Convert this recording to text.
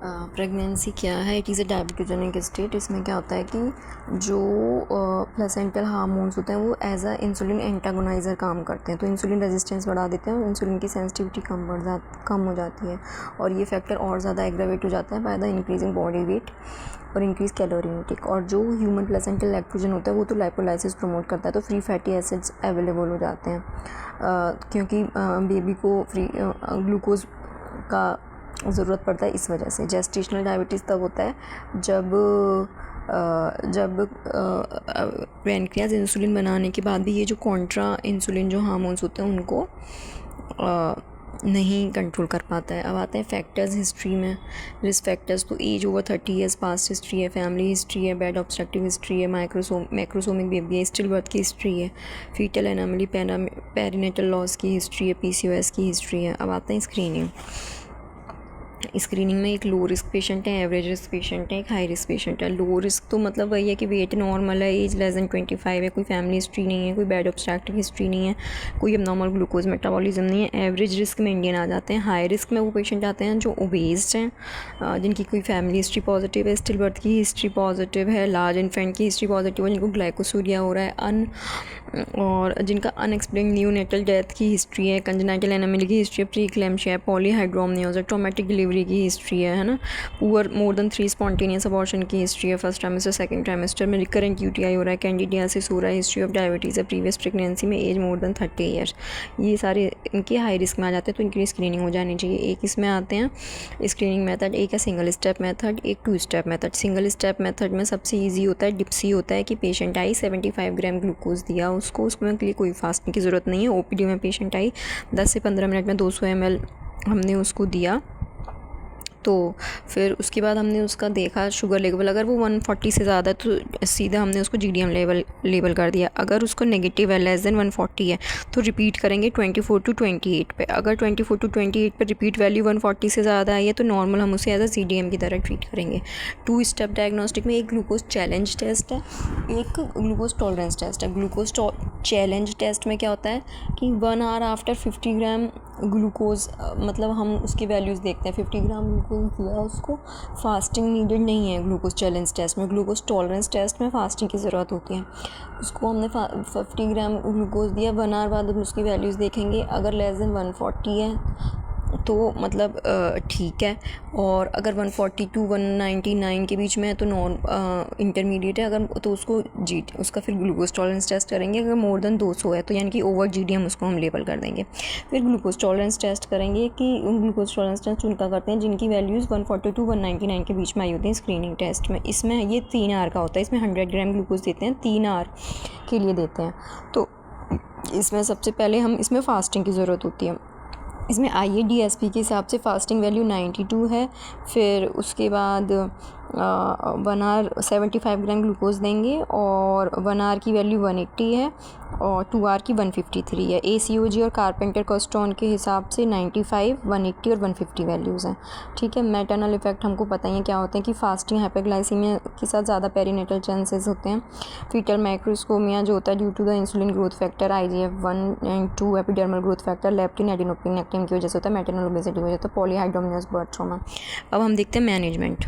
Pregnancy क्या है? It is a diabetogenic state. इसमें क्या होता है कि जो प्लेसेंटल हार्मोन्स होते हैं वो एज अ इंसुलिन एंटागोनाइज़र काम करते हैं, तो इंसुलिन रेजिस्टेंस बढ़ा देते हैं और इंसुलिन की सेंसिटिविटी कम हो जाती है, और ये फैक्टर और ज़्यादा एग्रावेट हो जाता है by the increasing body weight और इंक्रीज कैलोरी इनटेक। और जो ह्यूमन प्लेसेंटल लैक्टोजन होता है वो तो लाइपोलाइसिस प्रमोट करता है, तो फ्री फैटी एसिड्स अवेलेबल हो जाते हैं, क्योंकि बेबी को फ्री ग्लूकोज का ज़रूरत पड़ता है। इस वजह से जेस्टेशनल डायबिटीज़ तब होता है जब पैनक्रियाज इंसुलिन बनाने के बाद भी ये जो कॉन्ट्रा इंसुलिन जो हार्मोन्स होते हैं उनको नहीं कंट्रोल कर पाता है। अब आते हैं फैक्टर्स हिस्ट्री में। रिस्क फैक्टर्स तो age over 30 years, past history है, फैमिली हिस्ट्री है, बैड ऑब्स्ट्रक्टिव हिस्ट्री है, मैक्रोसोमिक बेबी है, स्टिल बर्थ की हिस्ट्री है, फीटल एनामली, पेरिनेटल लॉस की हिस्ट्री है, PCOS की हिस्ट्री है। अब आते हैं स्क्रीनिंग में एक लो रिस्क पेशेंट है, एवरेज रिस्क पेशेंट है, एक हाई रिस्क पेशेंट है। लो रिस्क तो मतलब वही है कि वेट नॉर्मल है, एज लेस देन 25 है, कोई फैमिली हिस्ट्री नहीं है, कोई बैड ऑब्स्ट्रक्टिव हिस्ट्री नहीं है, कोई अबनॉर्मल ग्लूकोज मेटाबॉलिज्म नहीं है। एवरेज रिस्क में इंडियन आ जाते हैं। हाई रिस्क में वो पेशेंट आते हैं जो ओबेस्ड हैं, जिनकी कोई फैमिली हिस्ट्री पॉजिटिव है, स्टिल बर्थ की हिस्ट्री पॉजिटिव है, लार्ज इन्फेंट की हिस्ट्री पॉजिटिव है, जिनको ग्लाइकोसूरिया हो रहा है, और जिनका अनएक्सप्लेन्ड न्यूनेटल डेथ की हिस्ट्री है, कंजेनाइटल एनामली की हिस्ट्री है, प्री क्लैम्शिया, पॉलीहाइड्रोमनियोज है, ट्रॉमेटिक डिलीवरी की हिस्ट्री है ना, poor more than 3 spontaneous abortion की हिस्ट्री है, फर्स्ट ट्राइमेस्टर सेकंड ट्राइमेस्टर में रिकरेंट UTI हो रहा है, कैंडिडियासिस हो रहा है, हिस्ट्री ऑफ डायबिटीज़ है, प्रीवियस प्रेगनेंसी में, एज मोर देन 30 ईयर्स, ये सारे इनके हाई रिस्क में आ जाते हैं, तो इनकी स्क्रीनिंग हो जानी चाहिए। एक इसमें आते हैं स्क्रीनिंग मेथड, एक है सिंगल स्टेप मेथड, एक 2 step method. Single step method में सबसे ईजी होता है, डिप्सी होता है कि पेशेंट आई 75 ग्राम ग्लूकोज दिया उसको के लिए कोई फास्टिंग की ज़रूरत नहीं है। OPD में पेशेंट आई 10 से 15 मिनट में 200 ml हमने उसको दिया, तो फिर उसके बाद हमने उसका देखा शुगर लेवल, अगर वो 140 से ज़्यादा है तो सीधा हमने उसको GDM लेवल कर दिया। अगर उसको नेगेटिव है, लेस देन 140 है, तो रिपीट करेंगे 24 to 28 पे। अगर 24 to 28 पे रिपीट वैल्यू 140 से ज़्यादा आई है तो नॉर्मल हम उसे एज अ CDM की तरह ट्रीट करेंगे। 2 स्टेप डायग्नोस्टिक में एक ग्लूकोज चैलेंज टेस्ट है, एक ग्लूकोज टॉलरेंस टेस्ट है। ग्लूकोज चैलेंज टेस्ट में क्या होता है कि 1 आवर आफ्टर 50 ग्राम ग्लूकोज, मतलब हम उसकी वैल्यूज़ देखते हैं। 50 ग्राम ग्लूकोज दिया उसको, फास्टिंग नीडेड नहीं है ग्लूकोज चैलेंज टेस्ट में। ग्लूकोज टॉलरेंस टेस्ट में फास्टिंग की ज़रूरत होती है। उसको हमने 50 ग्राम ग्लूकोज दिया, 1 आवर बाद हम उसकी वैल्यूज़ देखेंगे। अगर लेस देन 140 है तो मतलब ठीक है, और अगर 140 to 199 के बीच में है तो नॉन इंटरमीडिएट है। अगर तो उसका फिर ग्लूकोज टॉलरेंस टेस्ट करेंगे। अगर मोर देन 200 है तो यानी कि ओवर GDM उसको हम लेबल कर देंगे। फिर ग्लूकोज टॉलरेंस टेस्ट करेंगे कि ग्लूकोज टॉलरेंस टेस्ट उनका करते हैं जिनकी वैल्यूज़ 140 to 199 के बीच में आई होती हैं स्क्रीनिंग टेस्ट में। इसमें ये 3 आवर का होता है, इसमें 100 ग्राम ग्लूकोज देते हैं, 3 आवर के लिए देते हैं। तो इसमें सबसे पहले हम इसमें फास्टिंग की ज़रूरत होती है। इसमें IADSP के हिसाब से फ़ास्टिंग वैल्यू 92 है। फिर उसके बाद 1 आवर 75 ग्राम ग्लूकोज देंगे, और 1 आवर की वैल्यू 180 है, और 2 आवर की 153 है। ACOG और कारपेंटर कोस्टोन के हिसाब से 95, 180 और 150 वैल्यूज़ हैं। ठीक है। मेटानल इफेक्ट हमको पता ही है क्या होते हैं कि फास्टिंग हाइपरग्लाइसीमिया के साथ ज़्यादा पेरिनेटल चांसेस होते हैं। फीटल मैक्रोस्कोमिया जो होता है due to the insulin growth factor IGF-1 and 2, epidermal growth factor, leptin, adiponectin, actin की वजह से होता है। मेटानल ओबेसिटी की वजह से, पॉलीहाइड्रोमनियस बर्थ ट्रॉमा। अब हम देखते हैं मैनेजमेंट।